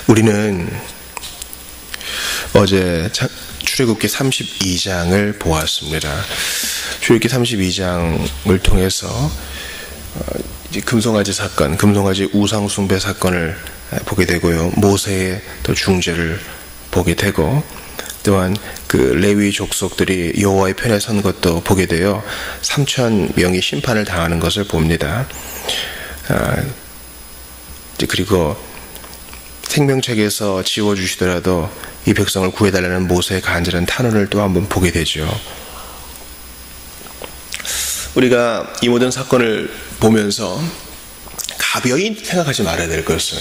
우리는 어제 출애굽기 32장을 보았습니다. 출애굽기 32장을 통해서 이제 금송아지 사건, 금송아지 우상 숭배 사건을 보게 되고요. 모세의 또 중재를 보게 되고, 또한 그 레위 족속들이 여호와의 편에 선 것도 보게 되어 3,000명이 심판을 당하는 것을 봅니다. 그리고 생명책에서 지워주시더라도 이 백성을 구해달라는 모세의 간절한 탄원을 또 한번 보게 되죠. 우리가 이 모든 사건을 보면서 가벼이 생각하지 말아야 될 것은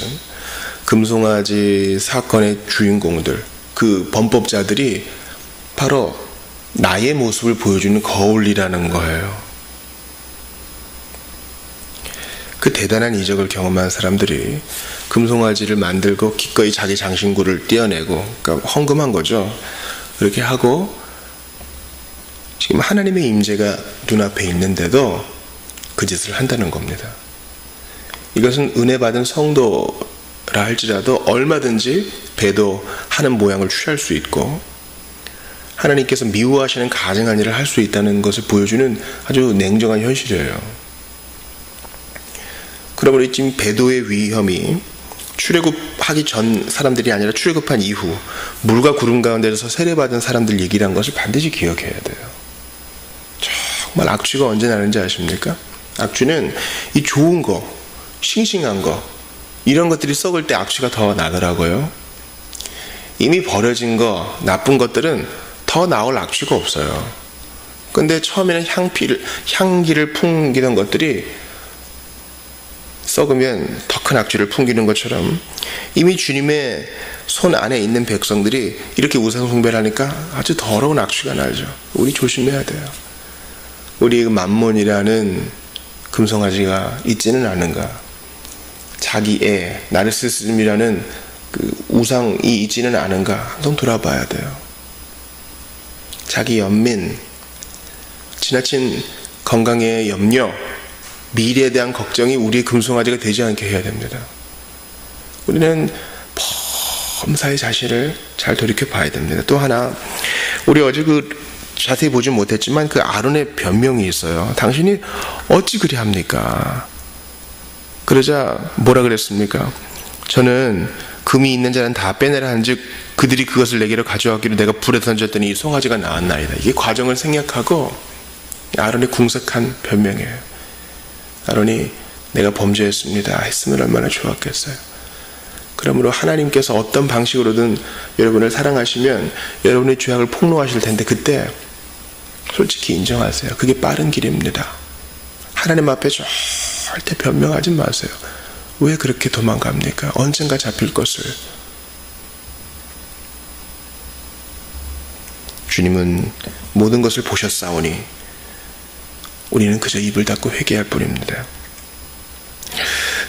금송아지 사건의 주인공들, 그 범법자들이 바로 나의 모습을 보여주는 거울이라는 거예요. 그 대단한 이적을 경험한 사람들이 금송아지를 만들고 기꺼이 자기 장신구를 떼어내고, 그러니까 헌금한 거죠. 그렇게 하고 지금 하나님의 임재가 눈앞에 있는데도 그 짓을 한다는 겁니다. 이것은 은혜 받은 성도라 할지라도 얼마든지 배도하는 모양을 취할 수 있고, 하나님께서 미워하시는 가증한 일을 할 수 있다는 것을 보여주는 아주 냉정한 현실이에요. 그러므로 지금 배도의 위험이 출애굽하기 전 사람들이 아니라 출애굽한 이후 물과 구름 가운데서 세례받은 사람들 얘기란 것을 반드시 기억해야 돼요. 정말 악취가 언제 나는지 아십니까? 악취는 이 좋은 거, 싱싱한 거, 이런 것들이 썩을 때 악취가 더 나더라고요. 이미 버려진 거, 나쁜 것들은 더 나올 악취가 없어요. 근데 처음에는 향기를 풍기던 것들이 썩으면 더 큰 악취를 풍기는 것처럼 이미 주님의 손 안에 있는 백성들이 이렇게 우상 숭배를 하니까 아주 더러운 악취가 나죠. 우리 조심해야 돼요. 우리 만몬이라는 금송아지가 있지는 않은가? 자기애, 나르시시즘이라는 그 우상이 있지는 않은가? 항상 돌아봐야 돼요. 자기 연민, 지나친 건강의 염려, 미래에 대한 걱정이 우리의 금송아지가 되지 않게 해야 됩니다. 우리는 범사의 자신을 잘 돌이켜 봐야 됩니다. 또 하나, 우리 어제 자세히 보진 못했지만 그 아론의 변명이 있어요. 당신이 어찌 그리 합니까? 그러자 뭐라 그랬습니까? 저는 금이 있는 자는 다 빼내라 한즉 그들이 그것을 내게로 가져왔기로 내가 불에 던졌더니 이 송아지가 나왔나이다. 이게 과정을 생략하고 아론의 궁색한 변명이에요. 아론이 내가 범죄했습니다 했으면 얼마나 좋았겠어요. 그러므로 하나님께서 어떤 방식으로든 여러분을 사랑하시면 여러분의 죄악을 폭로하실 텐데 그때 솔직히 인정하세요. 그게 빠른 길입니다. 하나님 앞에 절대 변명하지 마세요. 왜 그렇게 도망갑니까? 언젠가 잡힐 것을. 주님은 모든 것을 보셨사오니 우리는 그저 입을 닫고 회개할 뿐입니다.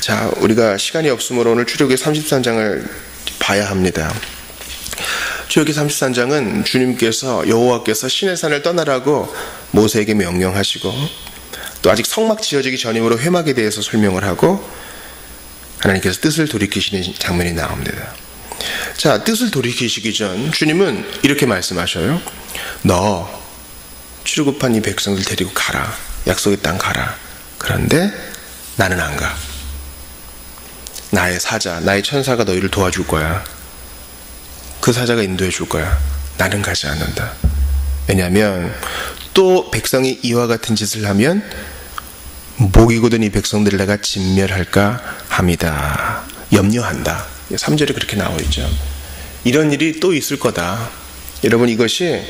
자, 우리가 시간이 없으므로 오늘 출애굽기 33장을 봐야 합니다. 출애굽기 33장은 주님께서 여호와께서 시내산을 떠나라고 모세에게 명령하시고, 또 아직 성막 지어지기 전이므로 회막에 대해서 설명을 하고 하나님께서 뜻을 돌이키시는 장면이 나옵니다. 자, 뜻을 돌이키시기 전 주님은 이렇게 말씀하셔요. 너 출애굽한 이 백성들 데리고 가라. 약속의 땅 가라. 그런데 나는 안 가. 나의 사자, 나의 천사가 너희를 도와줄 거야. 그 사자가 인도해 줄 거야. 나는 가지 않는다. 왜냐하면 또 백성이 이와 같은 짓을 하면 목이 곧은 이 백성들을 내가 진멸할까 합니다. 염려한다. 3절에 그렇게 나와 있죠. 이런 일이 또 있을 거다. 여러분, 이것이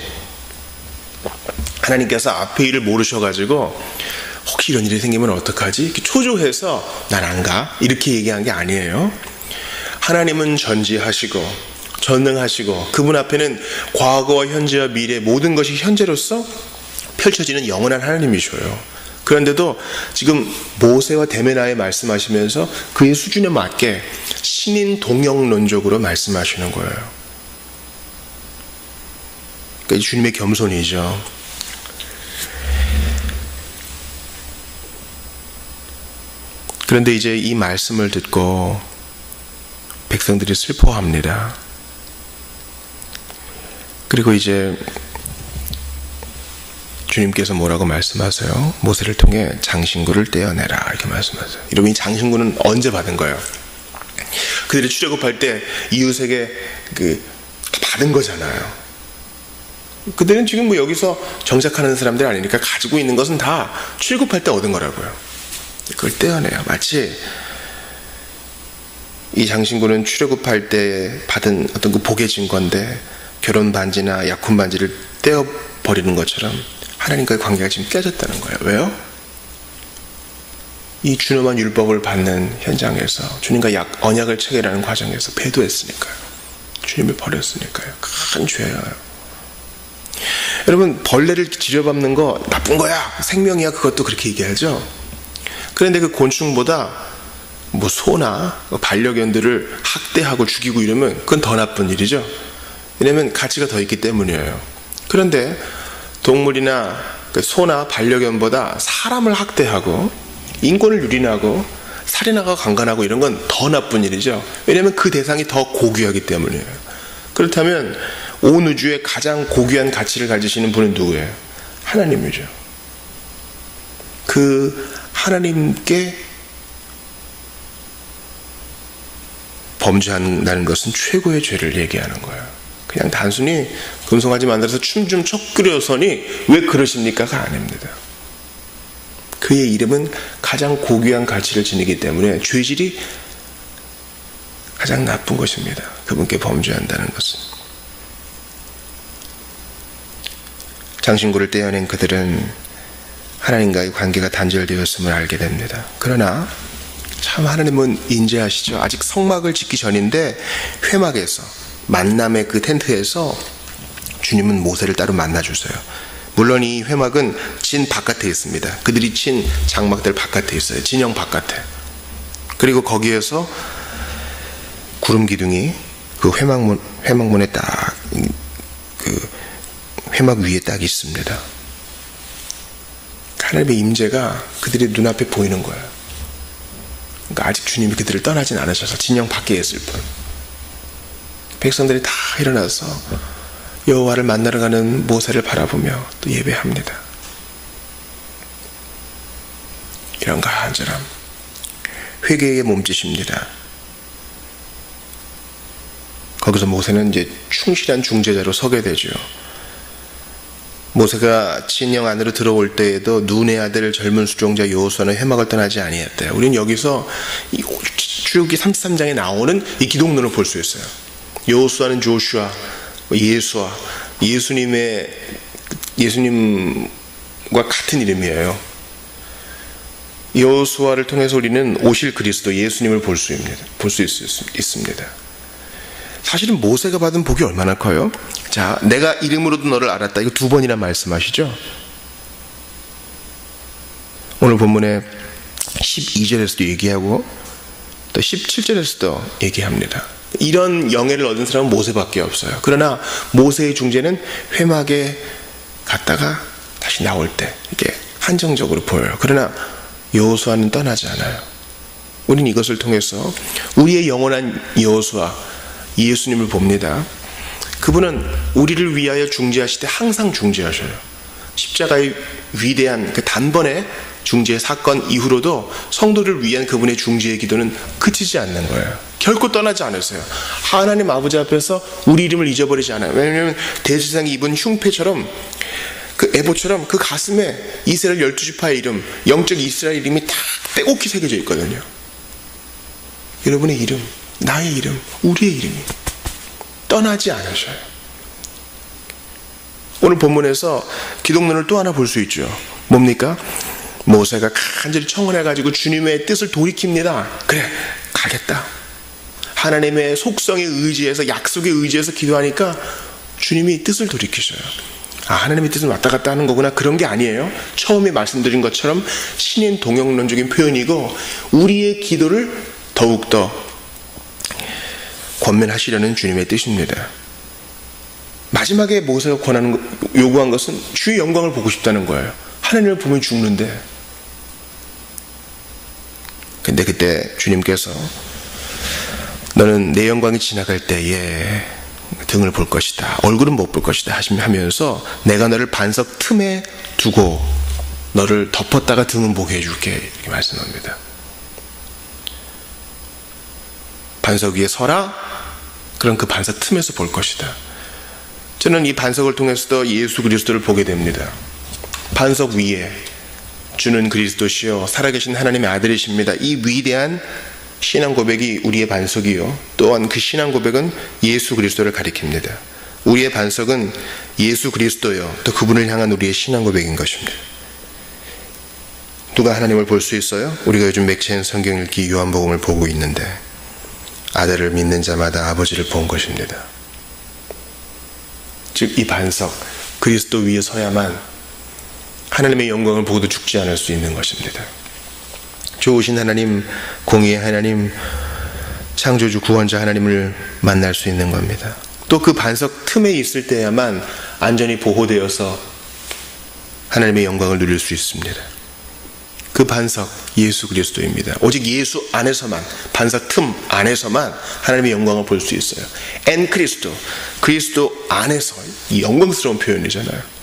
하나님께서 앞에 일을 모르셔가지고 혹시 이런 일이 생기면 어떡하지? 이렇게 초조해서 난 안 가. 이렇게 얘기한 게 아니에요. 하나님은 전지하시고 전능하시고 그분 앞에는 과거와 현재와 미래 모든 것이 현재로서 펼쳐지는 영원한 하나님이셔요. 그런데도 지금 모세와 대면하에 말씀하시면서 그의 수준에 맞게 신인 동영론적으로 말씀하시는 거예요. 그러니까 주님의 겸손이죠. 그런데 이제 이 말씀을 듣고 백성들이 슬퍼합니다. 그리고 이제 주님께서 뭐라고 말씀하세요? 모세를 통해 장신구를 떼어내라 이렇게 말씀하세요. 여러분, 이 장신구는 언제 받은 거예요? 그들이 출애굽할 때 이웃에게 받은 거잖아요. 그들은 지금 뭐 여기서 정착하는 사람들 아니니까 가지고 있는 것은 다 출애굽할 때 얻은 거라고요. 그걸 떼어내요. 마치 이 장신구는 출애굽할 때 받은 어떤 그 복의 증거인데 결혼 반지나 약혼 반지를 떼어버리는 것처럼 하나님과의 관계가 지금 깨졌다는 거예요. 왜요? 이 준엄한 율법을 받는 현장에서 주님과 언약을 체결하는 과정에서 배도했으니까요. 주님을 버렸으니까요. 큰 죄예요. 여러분, 벌레를 지려밟는 거 나쁜 거야, 생명이야, 그것도 그렇게 얘기하죠. 그런데 그 곤충보다 뭐 소나 반려견들을 학대하고 죽이고 이러면 그건 더 나쁜 일이죠. 왜냐면 가치가 더 있기 때문이에요. 그런데 동물이나 소나 반려견보다 사람을 학대하고 인권을 유린하고 살인하고 강간하고 이런 건 더 나쁜 일이죠. 왜냐면 그 대상이 더 고귀하기 때문이에요. 그렇다면 온 우주에 가장 고귀한 가치를 가지시는 분은 누구예요? 하나님이죠. 그 하나님께 범죄한다는 것은 최고의 죄를 얘기하는 거예요. 그냥 단순히 금송아지 만들어서 춤 좀 춰꾸려서니 왜 그러십니까가 아닙니다. 그의 이름은 가장 고귀한 가치를 지니기 때문에 죄질이 가장 나쁜 것입니다. 그분께 범죄한다는 것은. 장신구를 떼어낸 그들은 하나님과의 관계가 단절되었음을 알게 됩니다. 그러나 참 하나님은 인자하시죠. 아직 성막을 짓기 전인데 회막에서, 만남의 그 텐트에서 주님은 모세를 따로 만나주세요. 물론 이 회막은 진 바깥에 있습니다. 그들이 친 장막들 바깥에 있어요. 진영 바깥에. 그리고 거기에서 구름 기둥이 그 회막문에 딱 회막 위에 딱 있습니다. 하나님의 임재가 그들의 눈앞에 보이는 거예요. 그러니까 아직 주님이 그들을 떠나진 않으셔서 진영 밖에 있을 뿐. 백성들이 다 일어나서 여호와를 만나러 가는 모세를 바라보며 또 예배합니다. 이런 간절함, 회개의 몸짓입니다. 거기서 모세는 이제 충실한 중재자로 서게 되죠. 모세가 진영 안으로 들어올 때에도 눈의 아들 젊은 수종자 여호수아는 회막을 떠나지 아니했대요. 우리는 여기서 출애굽기 33장에 나오는 이 기독론을 볼 수 있어요. 여호수아는 조슈아, 예수아, 예수님과 같은 이름이에요. 여호수아를 통해서 우리는 오실 그리스도 예수님을 볼 수 있습니다. 사실은 모세가 받은 복이 얼마나 커요? 자, 내가 이름으로도 너를 알았다. 이거 2번이나 말씀하시죠. 오늘 본문에 12절에서도 얘기하고 또 17절에서도 얘기합니다. 이런 영예를 얻은 사람은 모세밖에 없어요. 그러나 모세의 중재는 회막에 갔다가 다시 나올 때 이렇게 한정적으로 보여요. 그러나 여호수아는 떠나지 않아요. 우리는 이것을 통해서 우리의 영원한 여호수아 예수님을 봅니다. 그분은 우리를 위하여 중재하실 때 항상 중재하셔요. 십자가의 위대한 그 단번에 중재 사건 이후로도 성도를 위한 그분의 중재의 기도는 그치지 않는 거예요. 결코 떠나지 않았어요. 하나님 아버지 앞에서 우리 이름을 잊어버리지 않아요. 왜냐하면 대제사장이 입은 흉패처럼, 그 에봇처럼 그 가슴에 이스라엘 12지파의 이름, 영적 이스라엘 이름이 다 빼곡히 새겨져 있거든요. 여러분의 이름, 나의 이름, 우리의 이름이 떠나지 않으셔요. 오늘 본문에서 기독론을 또 하나 볼 수 있죠. 뭡니까? 모세가 간절히 청원해가지고 주님의 뜻을 돌이킵니다. 그래, 가겠다. 하나님의 속성에 의지해서, 약속에 의지해서 기도하니까 주님이 뜻을 돌이키셔요. 아, 하나님의 뜻은 왔다 갔다 하는 거구나. 그런 게 아니에요. 처음에 말씀드린 것처럼 신인 동영론적인 표현이고 우리의 기도를 더욱더 권면하시려는 주님의 뜻입니다. 마지막에 모세가 요구한 것은 주의 영광을 보고 싶다는 거예요. 하나님을 보면 죽는데. 근데 그때 주님께서 너는 내 영광이 지나갈 때에 등을 볼 것이다, 얼굴은 못 볼 것이다 하면서 내가 너를 반석 틈에 두고 너를 덮었다가 등은 보게 해줄게, 이렇게 말씀합니다. 반석 위에 서라. 그럼 그 반석 틈에서 볼 것이다. 저는 이 반석을 통해서도 예수 그리스도를 보게 됩니다. 반석 위에 주는 그리스도시요 살아계신 하나님의 아들이십니다. 이 위대한 신앙 고백이 우리의 반석이요, 또한 그 신앙 고백은 예수 그리스도를 가리킵니다. 우리의 반석은 예수 그리스도요, 또 그분을 향한 우리의 신앙 고백인 것입니다. 누가 하나님을 볼 수 있어요? 우리가 요즘 맥체인 성경 읽기 요한복음을 보고 있는데 아들을 믿는 자마다 아버지를 본 것입니다. 즉 이 반석 그리스도 위에 서야만 하나님의 영광을 보고도 죽지 않을 수 있는 것입니다. 좋으신 하나님, 공의의 하나님, 창조주 구원자 하나님을 만날 수 있는 겁니다. 또 그 반석 틈에 있을 때야만 안전히 보호되어서 하나님의 영광을 누릴 수 있습니다. 그 반석 예수 그리스도입니다. 오직 예수 안에서만, 반석 틈 안에서만 하나님의 영광을 볼 수 있어요. 엔 그리스도, 그리스도 안에서, 이 영광스러운 표현이잖아요.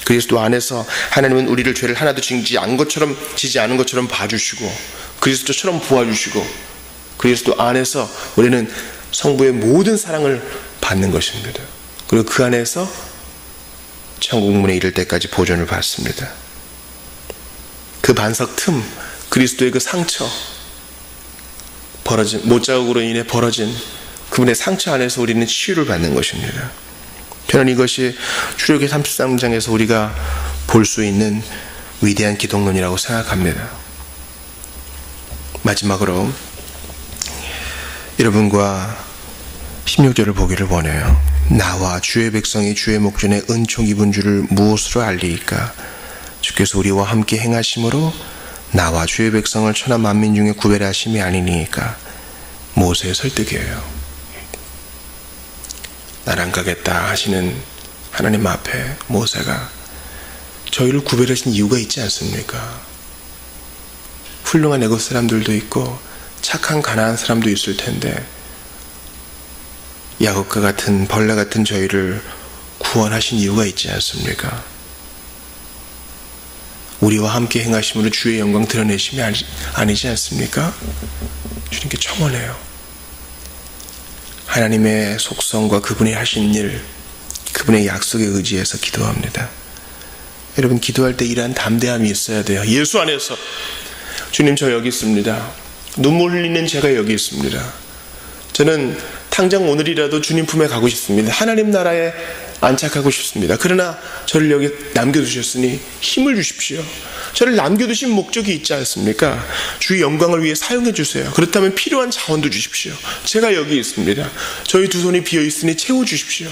그리스도 안에서 하나님은 우리를 죄를 하나도 지지 않은 것처럼 봐주시고 그리스도처럼 보아주시고, 그리스도 안에서 우리는 성부의 모든 사랑을 받는 것입니다. 그리고 그 안에서 천국 문에 이를 때까지 보존을 받습니다. 그 반석 틈, 그리스도의 그 상처, 벌어진 못자국으로 인해 벌어진 그분의 상처 안에서 우리는 치유를 받는 것입니다. 저는 이것이 출애굽기 33장에서 우리가 볼 수 있는 위대한 기독론이라고 생각합니다. 마지막으로 여러분과 16절을 보기를 원해요. 나와 주의 백성이 주의 목전에 은총 입은 줄을 무엇으로 알리이까? 주께서 우리와 함께 행하심으로 나와 주의 백성을 천하 만민 중에 구별하심이 아니니까. 모세의 설득이에요. 나랑 가겠다 하시는 하나님 앞에 모세가 저희를 구별하신 이유가 있지 않습니까? 훌륭한 애국 사람들도 있고 착한 가나안 사람도 있을 텐데 야곱과 같은 벌레 같은 저희를 구원하신 이유가 있지 않습니까? 우리와 함께 행하심으로 주의 영광 드러내심이 아니지 않습니까? 주님께 청원해요. 하나님의 속성과 그분이 하신 일, 그분의 약속에 의지해서 기도합니다. 여러분, 기도할 때 이러한 담대함이 있어야 돼요. 예수 안에서 주님, 저 여기 있습니다. 눈물 흘리는 제가 여기 있습니다. 저는 당장 오늘이라도 주님 품에 가고 싶습니다. 하나님 나라에 안착하고 싶습니다. 그러나 저를 여기 남겨두셨으니 힘을 주십시오. 저를 남겨두신 목적이 있지 않습니까? 주의 영광을 위해 사용해 주세요. 그렇다면 필요한 자원도 주십시오. 제가 여기 있습니다. 저희 두 손이 비어있으니 채워주십시오.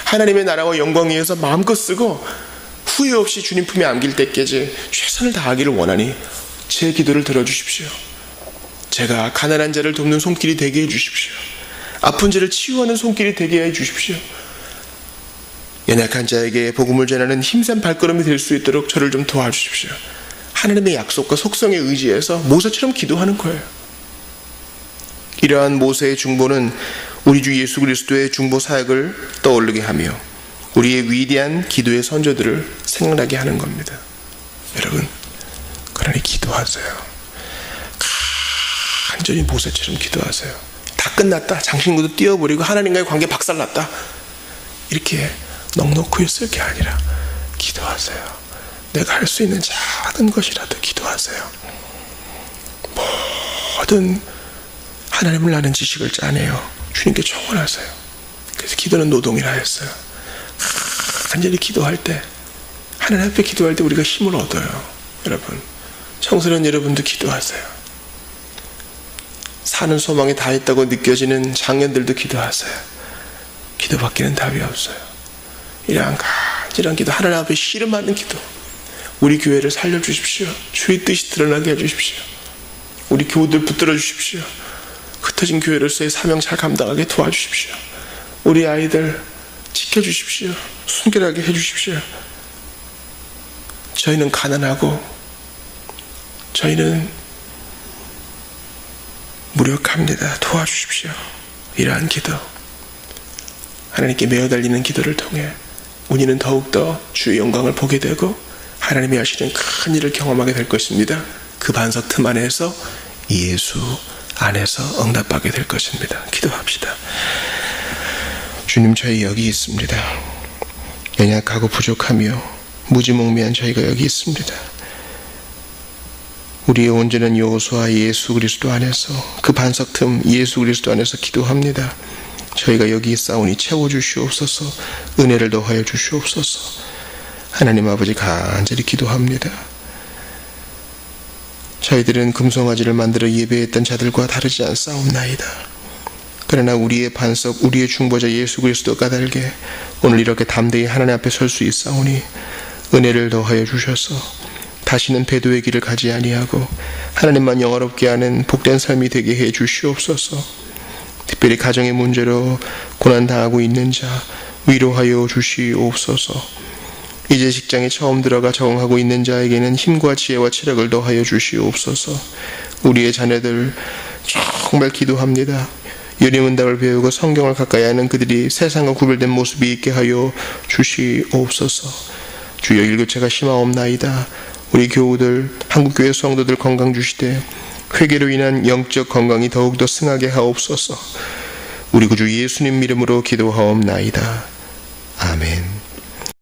하나님의 나라와 영광 위해서 마음껏 쓰고 후회 없이 주님 품에 안길 때까지 최선을 다하기를 원하니 제 기도를 들어주십시오. 제가 가난한 자를 돕는 손길이 되게 해주십시오. 아픈 자를 치유하는 손길이 되게 해주십시오. 연약한 자에게 복음을 전하는 힘센 발걸음이 될 수 있도록 저를 좀 도와주십시오. 하나님의 약속과 속성에 의지해서 모세처럼 기도하는 거예요. 이러한 모세의 중보는 우리 주 예수 그리스도의 중보 사역을 떠올리게 하며 우리의 위대한 기도의 선조들을 생각나게 하는 겁니다. 여러분, 그러니 기도하세요. 간절히 모세처럼 기도하세요. 다 끝났다, 장신구도 띄워버리고 하나님과의 관계 박살났다, 이렇게 넉넉히 있을 게 아니라 기도하세요. 내가 할 수 있는 작은 것이라도 기도하세요. 모든 하나님을 아는 지식을 짜내요. 주님께 청원하세요. 그래서 기도는 노동이라 했어요. 간절히 기도할 때, 하나님 앞에 기도할 때 우리가 힘을 얻어요. 여러분, 청소년 여러분도 기도하세요. 사는 소망이 다 있다고 느껴지는 장년들도 기도하세요. 기도밖에는 답이 없어요. 이러한 간절한 기도, 하나님 앞에 씨름하는 기도, 우리 교회를 살려주십시오. 주의 뜻이 드러나게 해주십시오. 우리 교우들 붙들어 주십시오. 흩어진 교회로서의 사명 잘 감당하게 도와주십시오. 우리 아이들 지켜주십시오. 순결하게 해주십시오. 저희는 가난하고 저희는 무력합니다. 도와주십시오. 이러한 기도, 하나님께 매어달리는 기도를 통해 우리는 더욱더 주의 영광을 보게 되고 하나님이 하시는 큰 일을 경험하게 될 것입니다. 그 반석 틈 안에서 예수 안에서 응답하게 될 것입니다. 기도합시다. 주님, 저희 여기 있습니다. 연약하고 부족하며 무지몽매한 저희가 여기 있습니다. 우리의 온전한 요소와 예수 그리스도 안에서, 그 반석 틈 예수 그리스도 안에서 기도합니다. 저희가 여기 있사오니 채워주시옵소서. 은혜를 더하여 주시옵소서. 하나님 아버지, 간절히 기도합니다. 저희들은 금송아지를 만들어 예배했던 자들과 다르지 않사옵나이다. 그러나 우리의 반석, 우리의 중보자 예수 그리스도 까닭에 오늘 이렇게 담대히 하나님 앞에 설 수 있사오니 은혜를 더하여 주셔서 다시는 배도의 길을 가지 아니하고 하나님만 영화롭게 하는 복된 삶이 되게 해 주시옵소서. 특별히 가정의 문제로 고난당하고 있는 자 위로하여 주시옵소서. 이제 직장에 처음 들어가 적응하고 있는 자에게는 힘과 지혜와 체력을 더하여 주시옵소서. 우리의 자녀들 정말 기도합니다. 유리문답을 배우고 성경을 가까이 하는 그들이 세상과 구별된 모습이 있게 하여 주시옵소서. 주여, 일교차가 심하옵나이다. 우리 교우들, 한국교회 성도들 건강 주시되 회개로 인한 영적 건강이 더욱더 승하게 하옵소서. 우리 구주 예수님 이름으로 기도하옵나이다. 아멘.